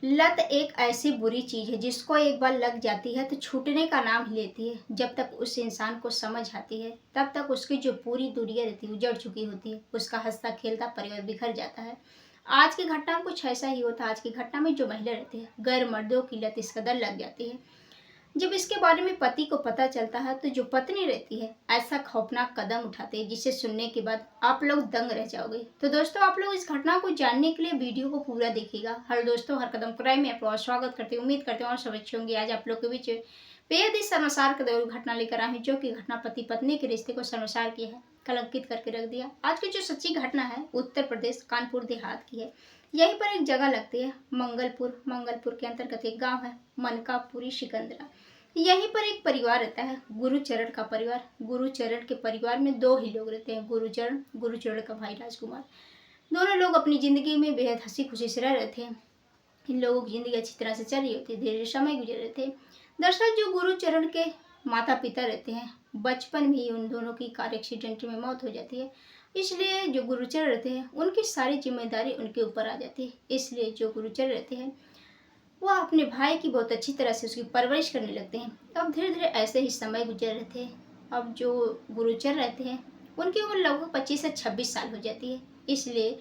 लत एक ऐसी बुरी चीज है जिसको एक बार लग जाती है तो छूटने का नाम ही लेती है। जब तक उस इंसान को समझ आती है तब तक उसकी जो पूरी दुनिया रहती है उजड़ चुकी होती है। उसका हंसता खेलता परिवार बिखर जाता है। आज की घटना में कुछ ऐसा ही होता है। आज की घटना में जो महिला रहती है गैर मर्दों की लत इस कदर लग जाती है। जब इसके बारे में पति को पता चलता है तो जो पत्नी रहती है ऐसा खौफनाक कदम उठाते हैं जिसे सुनने के बाद आप लोग दंग रह जाओगे। तो दोस्तों, आप लोग इस घटना को जानने के लिए वीडियो को पूरा देखिएगा। हर दोस्तों, हर कदम क्राइम में आपका स्वागत करते हैं। उम्मीद करते हैं और सब अच्छे होंगे। आज आप लोग के बीच बेहद ही शर्मसार का घटना लेकर आए हैं, जो कि घटना पति पत्नी के रिश्ते को शर्मसार किया है, कलंकित करके रख दिया। आज की जो सच्ची घटना है उत्तर प्रदेश कानपुर देहात की है। यहीं पर एक जगह लगती है मंगलपुर। मंगलपुर के अंतर्गत एक गांव है मनकापुरी सिकंदरा। यहीं पर एक परिवार रहता है गुरुचरण का परिवार। गुरुचरण के परिवार में दो ही लोग रहते हैं, गुरुचरण का भाई राजकुमार। दोनों लोग अपनी जिंदगी में बेहद हंसी खुशी से रह रहे थे। इन लोगों की जिंदगी अच्छी तरह से चल रही होती है, धीरे समय गुजर रहे थे। दरअसल जो गुरुचरण के माता पिता रहते हैं बचपन में ही उन दोनों की कार एक्सीडेंट में मौत हो जाती है। इसलिए जो गुरुचरण रहते हैं उनकी सारी जिम्मेदारी उनके ऊपर आ जाती है। इसलिए जो गुरुचरण रहते हैं वह अपने भाई की बहुत अच्छी तरह से उसकी परवरिश करने लगते हैं। अब धीरे धीरे ऐसे ही समय गुजर रहे थे। अब जो गुरुचर रहते हैं उनकी उम्र लगभग 25 से 26 साल हो जाती है। इसलिए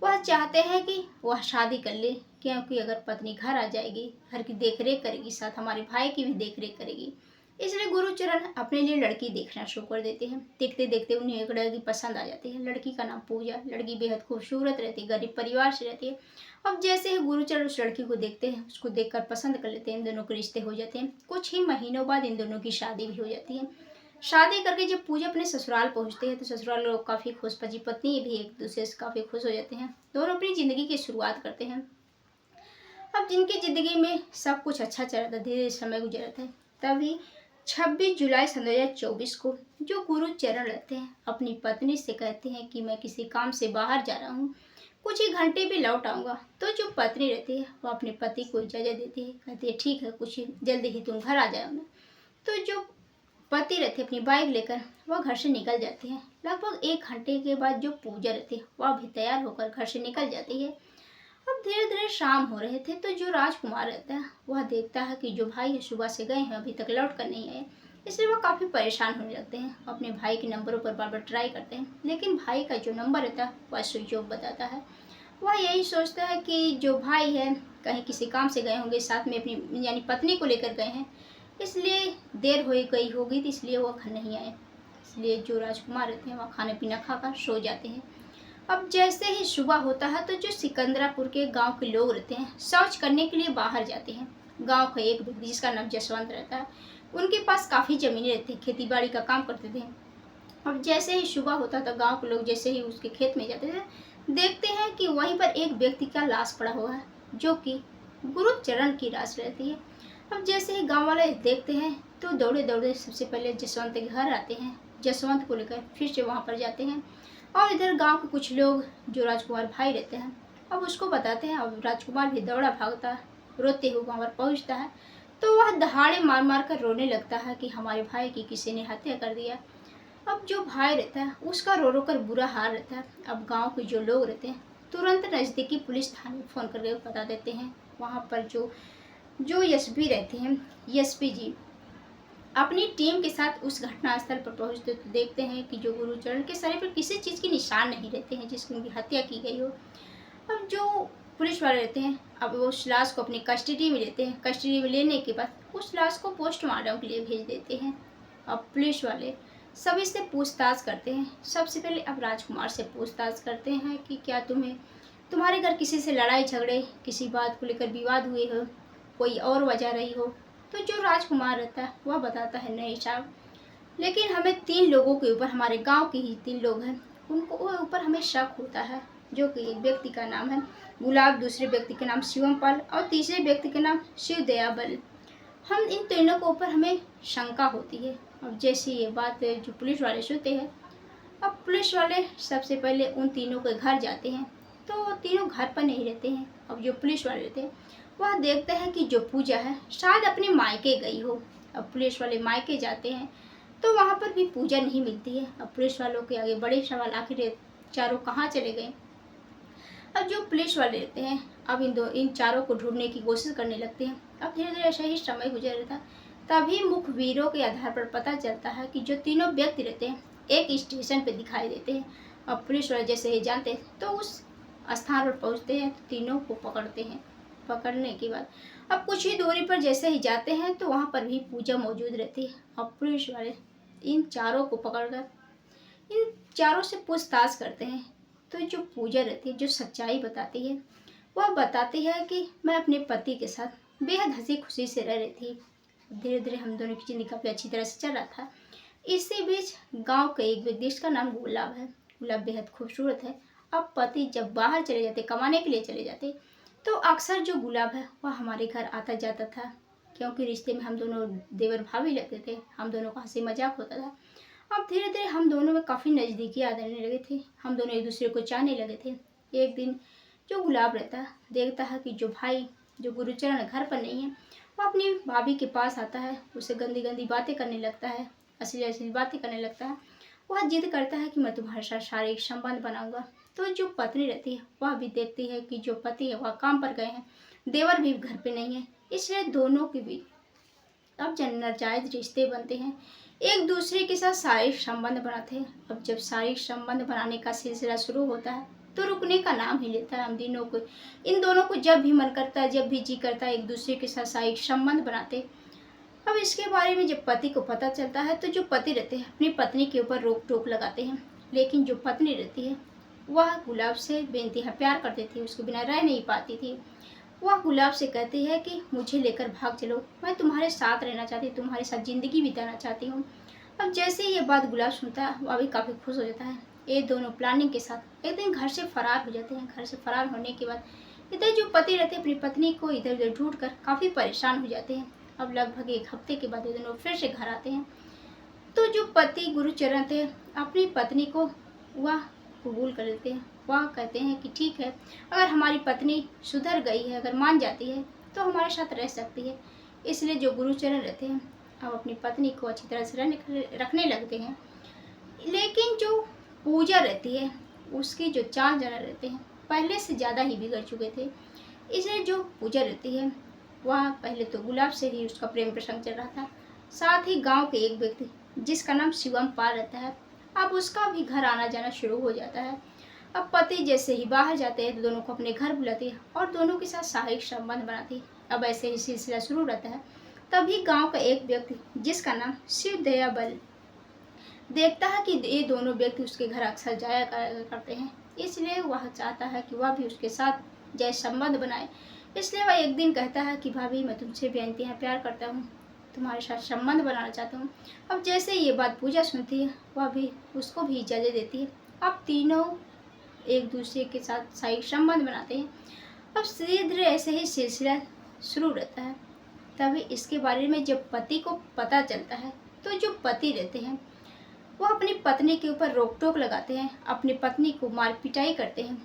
वह चाहते हैं कि वह शादी कर ले, क्योंकि अगर पत्नी घर आ जाएगी, घर की देखरेख करेगी, साथ हमारे भाई की भी देखरेख करेगी। इसलिए गुरुचरण अपने लिए लड़की देखना शुरू कर देते हैं। देखते देखते उन्हें एक लड़की पसंद आ जाती है। लड़की का नाम पूजा। लड़की बेहद खूबसूरत रहती है, गरीब परिवार से रहती है। अब जैसे ही गुरुचरण उस लड़की को देखते हैं, उसको देखकर पसंद कर लेते हैं। इन दोनों के रिश्ते हो जाते हैं। कुछ ही महीनों बाद इन दोनों की शादी भी हो जाती है। शादी करके जब पूजा अपने ससुराल पहुंचते हैं तो ससुराल लोग काफ़ी खुश, पति पत्नी भी एक दूसरे से काफ़ी खुश हो जाते हैं। दोनों अपनी ज़िंदगी की शुरुआत करते हैं। अब जिनकी ज़िंदगी में सब कुछ अच्छा चल रहा था, धीरे समय गुजर रहा था, तभी 26 जुलाई सन 2024 को जो गुरुचरण रहते हैं अपनी पत्नी से कहते हैं कि मैं किसी काम से बाहर जा रहा हूँ, कुछ ही घंटे भी लौट आऊँगा। तो जो पत्नी रहती है वो अपने पति को इजाज़त देती है, कहती है ठीक है, कुछ जल्दी ही तुम घर आ जाओ ना। तो जो पति रहते अपनी बाइक लेकर वह घर से निकल जाते हैं। लगभग 1 घंटे के बाद जो पूजा रहती है वह भी तैयार होकर घर से निकल जाती है। अब धीरे धीरे शाम हो रहे थे तो जो राजकुमार रहता है वह देखता है कि जो भाई सुबह से गए हैं अभी तक लौट कर नहीं आए। इसलिए वह काफ़ी परेशान होने लगते हैं। अपने भाई के नंबरों पर बार बार ट्राई करते हैं, लेकिन भाई का जो नंबर रहता है वह स्विच ऑफ बताता है। वह यही सोचता है कि जो भाई है कहीं किसी काम से गए होंगे, साथ में अपनी यानी पत्नी को लेकर गए हैं, इसलिए देर हो गई होगी, तो इसलिए वो घर नहीं आए। इसलिए जो राजकुमार रहते हैं वह खाने पीना खाकर सो जाते हैं। अब जैसे ही सुबह होता है तो जो सिकंदरापुर के गांव के लोग रहते हैं शौच करने के लिए बाहर जाते हैं। गांव का एक व्यक्ति जिसका नाम जसवंत रहता है, उनके पास काफ़ी ज़मीनें रहती है, खेती बाड़ी का काम करते थे। अब जैसे ही सुबह होता था गांव के लोग जैसे ही उसके खेत में जाते थे, देखते हैं कि वहीं पर एक व्यक्ति का लाश पड़ा हुआ है, जो कि गुरुचरण की लाश रहती है। अब जैसे ही गांव वाले देखते हैं तो दौड़े दौड़े सबसे पहले जसवंत के घर आते हैं। जसवंत को लेकर फिर से वहां पर जाते हैं और इधर गांव के कुछ लोग जो राजकुमार भाई रहते हैं अब उसको बताते हैं। अब राजकुमार भी दौड़ा भागता है, रोते हुए वहां पर पहुंचता है तो वह दहाड़े मार मार कर रोने लगता है कि हमारे भाई की किसी ने हत्या कर दिया। अब जो भाई रहता है उसका रो रो कर बुरा हाल रहता है। अब गांव के जो लोग रहते हैं तुरंत नज़दीकी पुलिस थाने में फ़ोन करके बता देते हैं। वहां पर जो जो एसपी रहते हैं, एसपी जी अपनी टीम के साथ उस घटनास्थल पर पहुंचते तो देखते हैं कि जो गुरुचरण के शरीर पर किसी चीज़ के निशान नहीं रहते हैं जिसकी उनकी हत्या की गई हो। अब जो पुलिस वाले रहते हैं अब वो उस लाश को अपनी कस्टडी में लेते हैं। कस्टडी में लेने के बाद उस लाश को पोस्टमार्टम के लिए भेज देते हैं। अब पुलिस वाले सभी से पूछताछ करते हैं। सबसे पहले अब राजकुमार से पूछताछ करते हैं कि क्या तुम्हारे घर किसी से लड़ाई झगड़े, किसी बात को लेकर विवाद हुए हो, कोई और वजह रही हो। तो जो राजकुमार रहता है वह बताता है नहीं साहब, लेकिन हमें 3 लोगों के ऊपर, हमारे गांव के ही 3 लोग हैं, उनको ऊपर हमें शक होता है। जो कि एक व्यक्ति का नाम है गुलाब, दूसरे व्यक्ति का नाम शिवम पाल और तीसरे व्यक्ति का नाम शिव दयाबल। हम इन तीनों के ऊपर हमें शंका होती है। अब जैसे ये बात जो पुलिस वाले सुनते हैं, अब पुलिस वाले सबसे पहले उन तीनों के घर जाते हैं तो तीनों घर पर नहीं रहते हैं। अब जो पुलिस वाले रहते हैं वह देखते हैं कि जो पूजा है शायद अपने मायके गई हो। अब पुलिस वाले मायके जाते हैं तो वहाँ पर भी पूजा नहीं मिलती है। अब पुलिस वालों के आगे बड़े सवाल, आखिर ये चारों कहाँ चले गए। अब जो पुलिस वाले रहते हैं अब इन चारों को ढूंढने की कोशिश करने लगते हैं। अब धीरे धीरे ऐसा ही समय गुजर रहा था। तभी मुखबिरों के आधार पर पता चलता है कि जो तीनों व्यक्ति रहते हैं एक स्टेशन पे दिखाई देते हैं। अब पुलिस वाले जैसे ही जानते हैं तो उस स्थान पर पहुंचते हैं, तीनों को पकड़ते हैं। पकड़ने के बाद अब कुछ ही दूरी पर जैसे ही जाते हैं तो वहाँ पर भी पूजा मौजूद रहती है। अब पुलिस वाले इन चारों को पकड़कर इन चारों से पूछताछ करते हैं। तो जो पूजा रहती है, जो सच्चाई बताती है, वह बताती है कि मैं अपने पति के साथ बेहद हंसी खुशी से रह रही थी। धीरे धीरे हम दोनों की जिंदगी काफ़ी अच्छी तरह से चल रहा था। इसी बीच गांव के एक व्यक्ति, जिसका नाम गुलाब है, गुलाब बेहद खूबसूरत है। अब पति जब बाहर चले जाते, कमाने के लिए चले जाते, तो अक्सर जो गुलाब है वह हमारे घर आता जाता था, क्योंकि रिश्ते में हम दोनों देवर भाभी लगते थे, हम दोनों का हंसी मजाक होता था। अब धीरे धीरे हम दोनों में काफ़ी नज़दीकी आने लगे थे, हम दोनों एक दूसरे को चाहने लगे थे। एक दिन जो गुलाब रहता है देखता है कि जो भाई, जो गुरुचरण घर पर नहीं है, वो अपनी भाभी के पास आता है, उसे गंदी गंदी बातें करने लगता है, असली असली बातें करने लगता है। वह जिद करता है कि मैं तुम्हारे साथ शारीरिक संबंध बनाऊंगा। तो जो पत्नी रहती है वह भी देखती है कि जो पति है वह काम पर गए हैं, देवर भी घर पे नहीं है, इसलिए दोनों के बीच अब जब नाजायज रिश्ते बनते हैं, एक दूसरे के साथ शारीरिक संबंध बनाते हैं। अब जब शारीरिक संबंध बनाने का सिलसिला शुरू होता है तो रुकने का नाम ही लेता है। हम दिनों को इन दोनों को जब भी मन करता है, जब भी जी करता है, एक दूसरे के साथ शारीरिक संबंध बनाते। अब इसके बारे में जब पति को पता चलता है तो जो पति रहते हैं अपनी पत्नी के ऊपर रोक टोक लगाते हैं। लेकिन जो पत्नी रहती है वह गुलाब से बेइंतहा प्यार करती थी, उसके बिना रह नहीं पाती थी। वह गुलाब से कहती है कि मुझे लेकर भाग चलो, मैं तुम्हारे साथ रहना चाहती हूँ, तुम्हारे साथ ज़िंदगी बिताना चाहती हूँ। अब जैसे ही ये बात गुलाब सुनता है वह भी काफ़ी खुश हो जाता है। ये दोनों प्लानिंग के साथ एक दिन घर से फरार हो जाते हैं। घर से फरार होने के बाद इधर जो पति रहते हैं अपनी पत्नी को इधर उधर ढूंढ कर काफ़ी परेशान हो जाते हैं। अब लगभग एक हफ्ते के बाद ये दोनों फिर से घर आते हैं। तो जो पति गुरुचरण थे अपनी पत्नी को वह कबूल कर लेते हैं। वह कहते हैं कि ठीक है, अगर हमारी पत्नी सुधर गई है, अगर मान जाती है तो हमारे साथ रह सकती है। इसलिए जो गुरुचरण रहते हैं अब अपनी पत्नी को अच्छी तरह से रखने लगते हैं। लेकिन जो पूजा रहती है उसकी जो चाल चलन रहते हैं पहले से ज़्यादा ही बिगड़ चुके थे। इसलिए जो पूजा रहती है वह पहले तो गुलाब से ही उसका प्रेम प्रसंग चल रहा था। साथ ही गांव के एक व्यक्ति जिसका नाम शिवम पाल रहता है, अब उसका भी घर आना जाना शुरू हो जाता है। अब पति जैसे ही बाहर जाते हैं तो दोनों को अपने घर बुलाती है और दोनों के साथ शारीरिक संबंध बनाती है। अब ऐसे ही सिलसिला शुरू रहता है। तभी गांव का एक व्यक्ति जिसका नाम शिव दया बल देखता है कि ये दोनों व्यक्ति उसके घर अक्सर जाया करते हैं, इसलिए वह चाहता है कि वह भी उसके साथ जय संबंध बनाए। इसलिए वह एक दिन कहता है कि भाभी मैं तुमसे बेइंतहा प्यार करता हूँ, तुम्हारे साथ संबंध बनाना चाहता हूँ। अब जैसे ये बात पूजा सुनती है वह भी उसको भी इजाज़त देती है। अब तीनों एक दूसरे के साथ शारीरिक संबंध बनाते हैं। अब धीरे धीरे ऐसे ही सिलसिला शुरू रहता है। तभी इसके बारे में जब पति को पता चलता है तो जो पति रहते हैं वो अपनी पत्नी के ऊपर रोक टोक लगाते हैं, अपनी पत्नी को मार पिटाई करते हैं।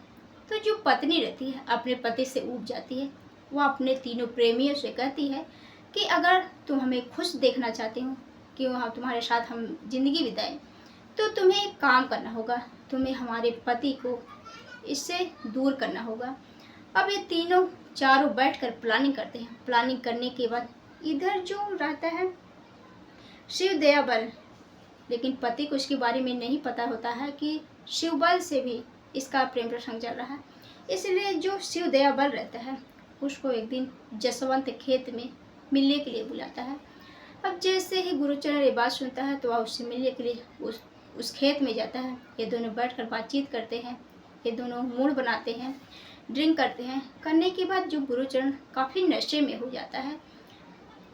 तो जो पत्नी रहती है अपने पति से ऊब जाती है। वह अपने तीनों प्रेमियों से कहती है कि अगर तुम हमें खुश देखना चाहते हो कि वहाँ तुम्हारे साथ हम जिंदगी बिताएं तो तुम्हें एक काम करना होगा, तुम्हें हमारे पति को इससे दूर करना होगा। अब ये तीनों चारों बैठकर प्लानिंग करते हैं। प्लानिंग करने के बाद इधर जो रहता है शिव दया बल, लेकिन पति को इसके बारे में नहीं पता होता है कि शिवबल से भी इसका प्रेम प्रसंग चल रहा है। इसलिए जो शिव दया बल रहता है उसको एक दिन जसवंत खेत में मिलने के लिए बुलाता है। अब जैसे ही गुरुचरण ये बात सुनता है तो वह उससे मिलने के लिए उस खेत में जाता है। ये दोनों बैठकर बातचीत करते हैं, ये दोनों मूड बनाते हैं, ड्रिंक करते हैं। करने के बाद जो गुरुचरण काफ़ी नशे में हो जाता है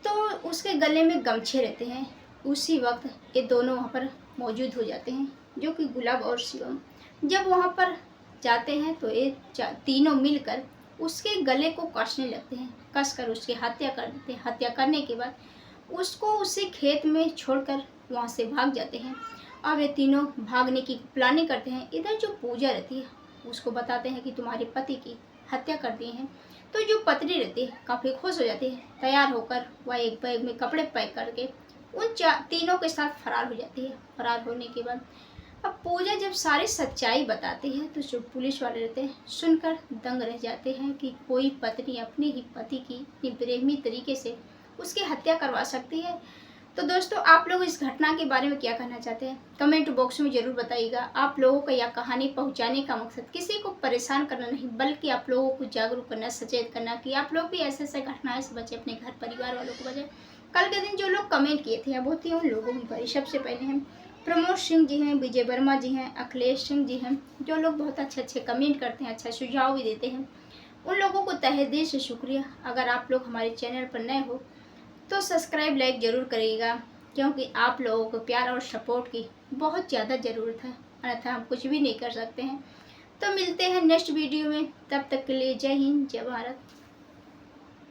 तो उसके गले में गमछे रहते हैं। उसी वक्त ये दोनों वहाँ पर मौजूद हो जाते हैं, जो कि गुलाब और शिवम। जब वहाँ पर जाते हैं तो ये तीनों मिलकर उसके गले को कसने लगते हैं, कसकर उसकी हत्या कर देते हैं। हत्या करने के बाद उसको उसी खेत में छोड़कर वहाँ से भाग जाते हैं। अब ये तीनों भागने की प्लानिंग करते हैं। इधर जो पूजा रहती है उसको बताते हैं कि तुम्हारे पति की हत्या कर दी है। तो जो पत्नी रहती है काफ़ी खुश हो जाती है। तैयार होकर वह एक बैग में कपड़े पैक करके उन तीनों के साथ फरार हो जाती है। फरार होने के बाद अब पूजा जब सारी सच्चाई बताती है तो जो पुलिस वाले रहते हैं सुनकर दंग रह जाते हैं कि कोई पत्नी अपने ही पति की इतनी बेरहमी तरीके से उसकी हत्या करवा सकती है। तो दोस्तों, आप लोग इस घटना के बारे में क्या कहना चाहते हैं? कमेंट बॉक्स में ज़रूर बताइएगा। आप लोगों का यह कहानी पहुंचाने का मकसद किसी को परेशान करना नहीं, बल्कि आप लोगों को जागरूक करना, सचेत करना कि आप लोग भी ऐसे ऐसे घटनाएं से बचे, अपने घर परिवार वालों को बचे। कल के दिन जो लोग कमेंट किए थे वो थी उन लोगों की बारी। सबसे पहले हैं प्रमोद सिंह जी हैं, विजय वर्मा जी हैं, अखिलेश सिंह जी हैं, जो लोग बहुत अच्छे अच्छे कमेंट करते हैं, अच्छा सुझाव भी देते हैं। उन लोगों को तहे दिल से शुक्रिया। अगर आप लोग हमारे चैनल पर नए हो तो सब्सक्राइब लाइक ज़रूर करिएगा, क्योंकि आप लोगों को प्यार और सपोर्ट की बहुत ज़्यादा ज़रूरत है, अन्यथा हम कुछ भी नहीं कर सकते हैं। तो मिलते हैं नेक्स्ट वीडियो में, तब तक के लिए जय हिंद, जय भारत।